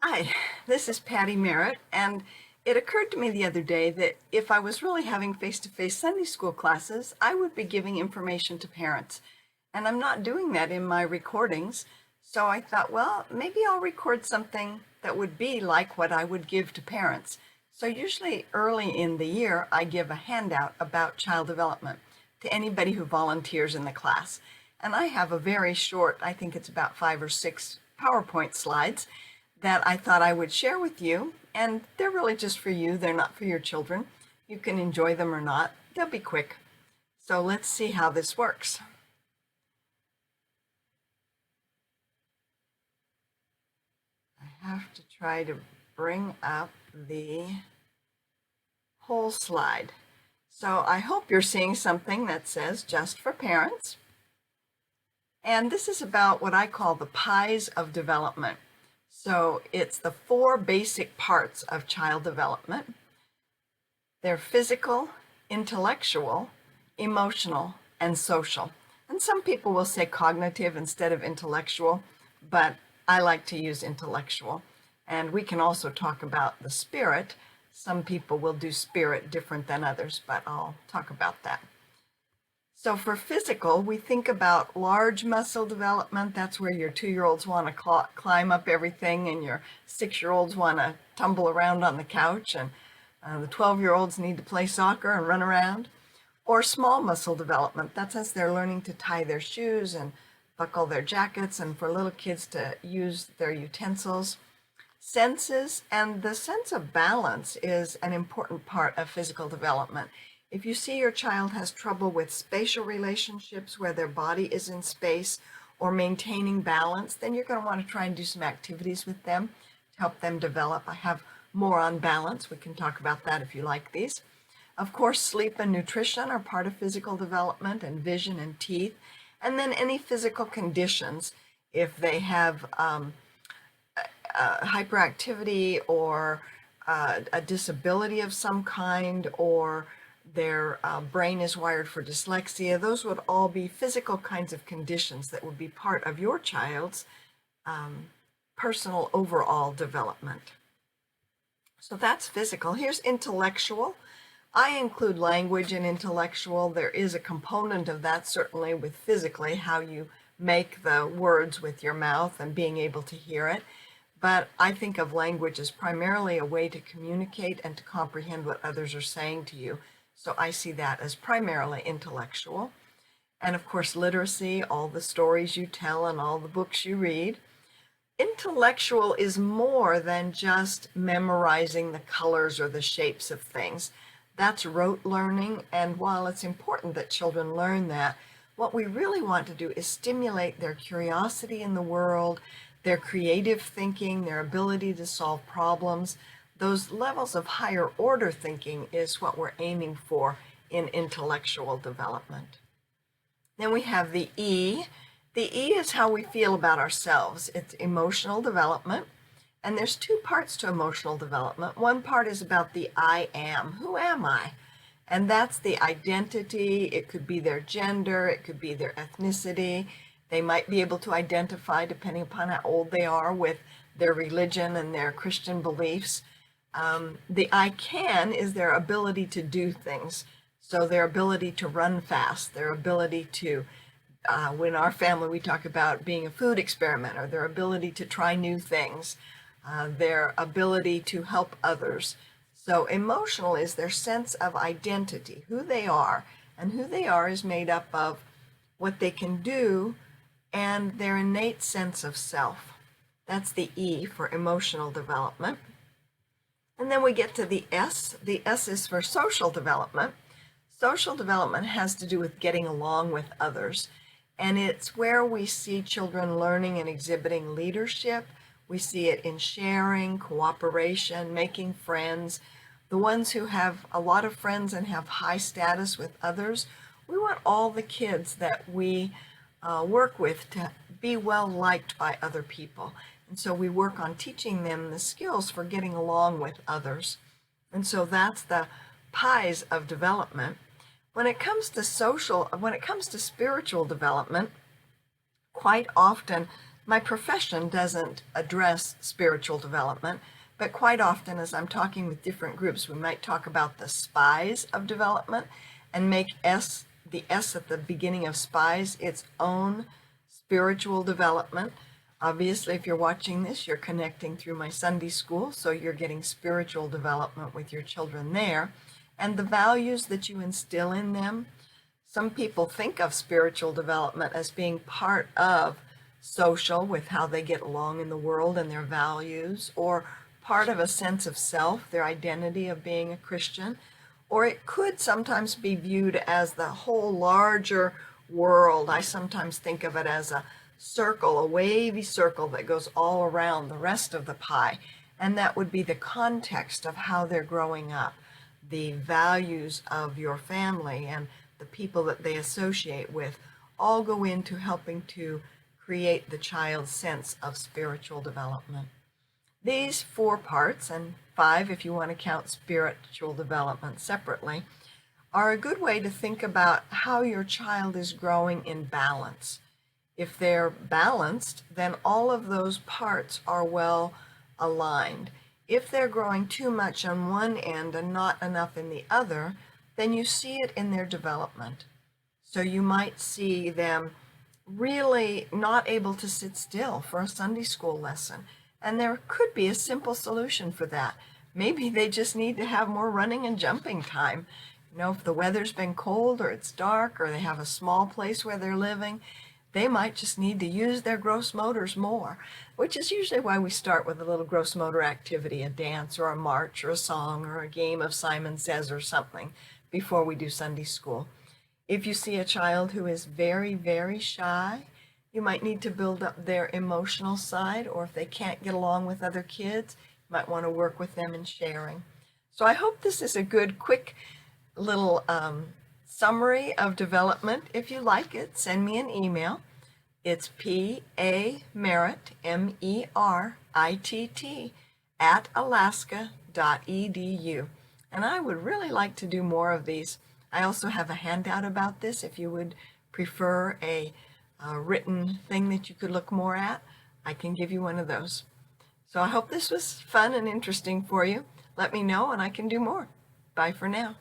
Hi, this is Patty Merritt, and it occurred to me the other day that if I was really having face-to-face Sunday school classes, I would be giving information to parents. And I'm not doing that in my recordings, so I thought, well, maybe I'll record something that would be like what I would give to parents. So usually early in the year, I give a handout about child development to anybody who volunteers in the class. And I have a very short, I think it's about 5 or 6 PowerPoint slides that I thought I would share with you, and they're really just for you. They're not for your children. You can enjoy them or not. They'll be quick. So let's see how this works. I have to try to bring up the whole slide. So I hope you're seeing something that says just for parents. And this is about what I call the pies of development. So it's the 4 basic parts of child development. They're physical, intellectual, emotional, and social. And some people will say cognitive instead of intellectual, but I like to use intellectual. And we can also talk about the spirit. Some people will do spirit different than others, but I'll talk about that. So for physical, we think about large muscle development. That's where your 2-year-olds want to climb up everything, and your 6-year-olds want to tumble around on the couch, and the 12-year-olds need to play soccer and run around. Or small muscle development. That's as they're learning to tie their shoes and buckle their jackets, and for little kids to use their utensils. Senses, and the sense of balance is an important part of physical development. If you see your child has trouble with spatial relationships where their body is in space or maintaining balance, then you're going to want to try and do some activities with them to help them develop. I have more on balance. We can talk about that if you like these. Of course, sleep and nutrition are part of physical development, and vision and teeth. And then any physical conditions, if they have hyperactivity or a disability of some kind, or their brain is wired for dyslexia, those would all be physical kinds of conditions that would be part of your child's personal overall development. So that's physical. Here's intellectual. I include language in intellectual. There is a component of that certainly with physically, how you make the words with your mouth and being able to hear it. But I think of language as primarily a way to communicate and to comprehend what others are saying to you. So I see that as primarily intellectual. And of course, literacy, all the stories you tell and all the books you read. Intellectual is more than just memorizing the colors or the shapes of things. That's rote learning, and while it's important that children learn that, what we really want to do is stimulate their curiosity in the world, their creative thinking, their ability to solve problems. Those levels of higher order thinking is what we're aiming for in intellectual development. Then we have the E. The E is how we feel about ourselves. It's emotional development. And there's 2 parts to emotional development. One part is about the I am. Who am I? And that's the identity. It could be their gender. It could be their ethnicity. They might be able to identify, depending upon how old they are, with their religion and their Christian beliefs. The I can is their ability to do things. So their ability to run fast, their ability to, in our family we talk about being a food experimenter, their ability to try new things, their ability to help others. So emotional is their sense of identity, who they are, and who they are is made up of what they can do and their innate sense of self. That's the E for emotional development. And then we get to the S. The S is for social development. Social development has to do with getting along with others. And it's where we see children learning and exhibiting leadership. We see it in sharing, cooperation, making friends. The ones who have a lot of friends and have high status with others, we want all the kids that we work with to be well liked by other people. And so we work on teaching them the skills for getting along with others. And so that's the pies of development. When it comes to spiritual development, quite often My profession doesn't address spiritual development, but quite often as I'm talking with different groups, we might talk about the spies of development and make the S at the beginning of spies its own spiritual development. Obviously, if you're watching this, you're connecting through my Sunday school, so you're getting spiritual development with your children there. And the values that you instill in them. Some people think of spiritual development as being part of social, with how they get along in the world and their values, or part of a sense of self, their identity of being a Christian, or it could sometimes be viewed as the whole larger world. I sometimes think of it as a circle, a wavy circle that goes all around the rest of the pie, and that would be the context of how they're growing up, the values of your family and the people that they associate with all go into helping to create the child's sense of spiritual development. These 4 parts, and 5 if you want to count spiritual development separately, are a good way to think about how your child is growing in balance. If they're balanced, then all of those parts are well aligned. If they're growing too much on one end and not enough in the other, then you see it in their development. So you might see them really not able to sit still for a Sunday school lesson. And there could be a simple solution for that. Maybe they just need to have more running and jumping time. You know, if the weather's been cold or it's dark or they have a small place where they're living, they might just need to use their gross motors more, which is usually why we start with a little gross motor activity, a dance or a march or a song or a game of Simon Says or something before we do Sunday school. If you see a child who is very, very shy, you might need to build up their emotional side, or if they can't get along with other kids, you might want to work with them in sharing. So I hope this is a good, quick little summary of development. If you like it, send me an email. It's P-A-Merritt, M-E-R-I-T-T, @alaska.edu. And I would really like to do more of these. I also have a handout about this if you would prefer a written thing that you could look more at. I can give you one of those. So I hope this was fun and interesting for you. Let me know and I can do more. Bye for now.